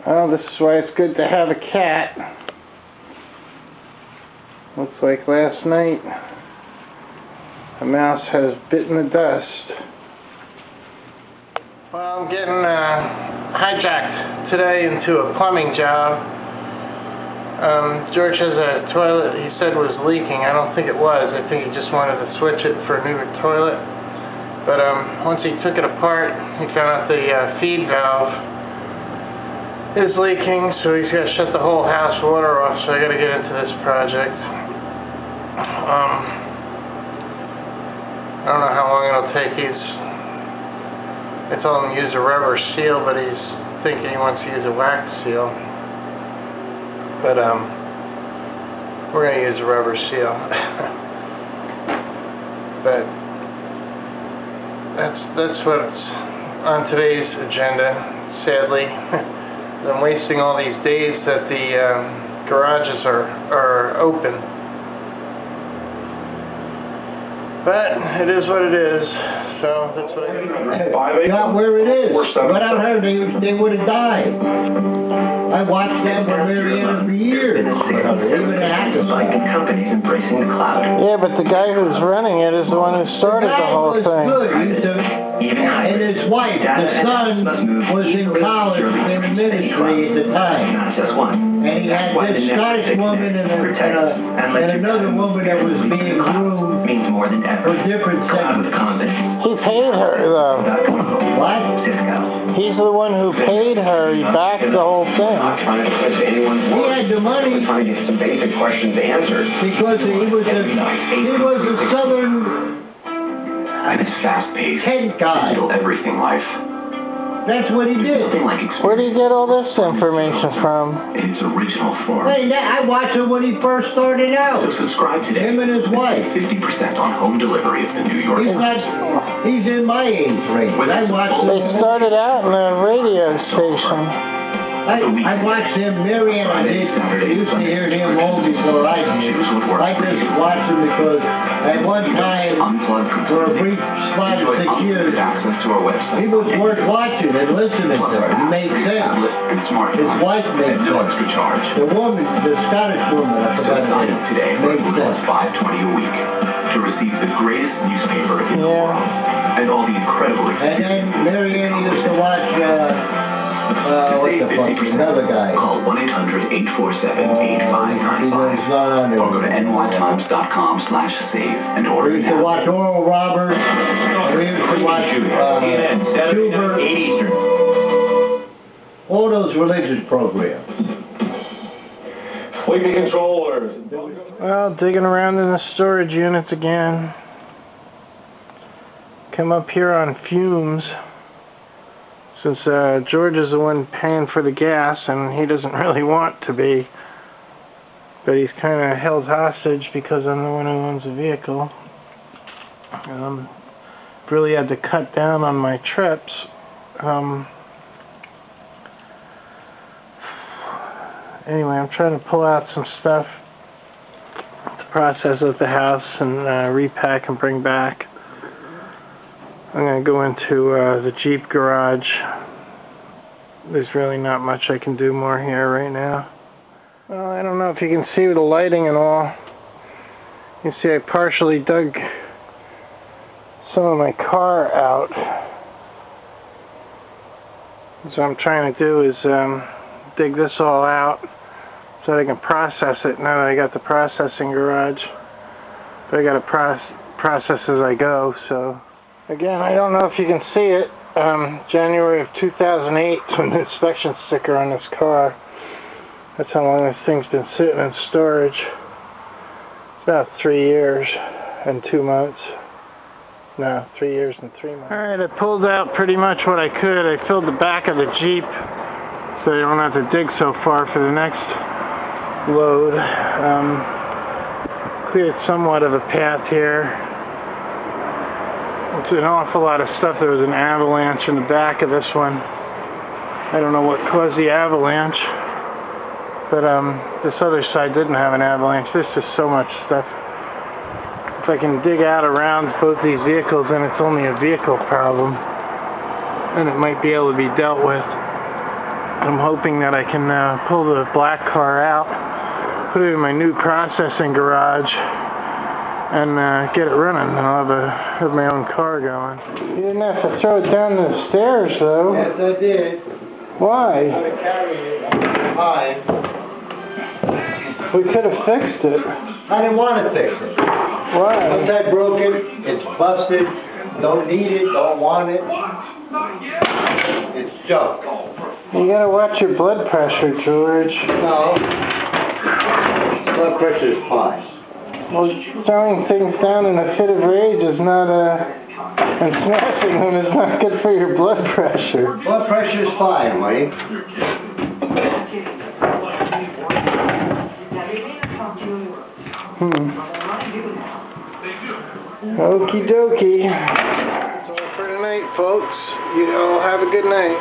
Well, this is why it's good to have a cat. Looks like last night a mouse has bitten the dust. Well, I'm getting hijacked today into a plumbing job. George has a toilet he said was leaking. I don't think it was. I think he just wanted to switch it for a new toilet. But once he took it apart, he found out the feed valve is leaking, so he's got to shut the whole house water off, so I got to get into this project. I don't know how long it'll take. I told him to use a rubber seal, but he's thinking he wants to use a wax seal. But we're going to use a rubber seal. But that's what's on today's agenda, sadly. I'm wasting all these days that the garages are open. But it is what it is, so that's what I do. Not where it is. Without her, they would have died. I watched them for Marianne for years. Even like companies embracing the cloud. Yeah, but the guy who's running it is the one who started the whole thing. And his wife, the son, was in college in ministry at the time. And he had this Scottish woman and another woman that was being groomed for different segments. He paid her, though. What? He's the one who paid her. He backed the whole thing. He had the money. Trying to get some basic questions answered. Because he was a southern and it's fast-paced. Kent guy. Still everything life. That's what he did. Where do you get all this information from? In its original form. Hey, I watched him when he first started out. So subscribe today. Him and his wife. 50% on home delivery of the New York. He's in my age range. I watched him. They started out in a radio station. I watched him, Marianne, I used to hear him long before I did. I just watched him because at one time, for a brief spot of 6 years, he was worth watching and listening to. He made sense. His wife made sense. The woman, the Scottish woman, I forgot her name, made sense. $5.20 a week to receive the greatest newspaper in the world and all the incredible experiences. And then Marianne used to watch, what the fuck, another guy. Call 1-800-847-8595 or go to nytimes.com/save and order. We used to watch Oral Roberts. We used to watch Schubert. All those religious programs. Sleeping controllers. Well, digging around in the storage units again. Come up here on fumes. Since George is the one paying for the gas, and he doesn't really want to be, but he's kind of held hostage because I'm the one who owns the vehicle. Really had to cut down on my trips. Anyway, I'm trying to pull out some stuff to process at the house and repack and bring back. I'm going to go into the Jeep garage. There's really not much I can do more here right now. Well, I don't know if you can see with the lighting and all. You see I partially dug some of my car out. So what I'm trying to do is dig this all out so that I can process it now that I got the processing garage. But I got to process as I go, so... Again, I don't know if you can see it. January of 2008 when the inspection sticker on this car. That's how long this thing's been sitting in storage. It's about 3 years and 2 months. No, 3 years and 3 months. Alright, I pulled out pretty much what I could. I filled the back of the Jeep so I don't have to dig so far for the next load. Cleared somewhat of a path here. It's an awful lot of stuff. There was an avalanche in the back of this one. I don't know what caused the avalanche, but this other side didn't have an avalanche. There's just so much stuff. If I can dig out around both these vehicles, then it's only a vehicle problem, and it might be able to be dealt with. I'm hoping that I can pull the black car out, put it in my new processing garage, and get it running. I'll have my own car going. You didn't have to throw it down the stairs, though. Yes, I did. Why? I was carrying it high. We could have fixed it. I didn't want to fix it. Why? Once I broke it, it's busted. Don't need it, don't want it. It's junk. You gotta watch your blood pressure, George. No. Blood pressure is fine. Well, throwing things down in a fit of rage is not, and smashing them is not good for your blood pressure. Blood pressure is fine, Mike. Okie dokie. That's all for tonight, folks. You all have a good night.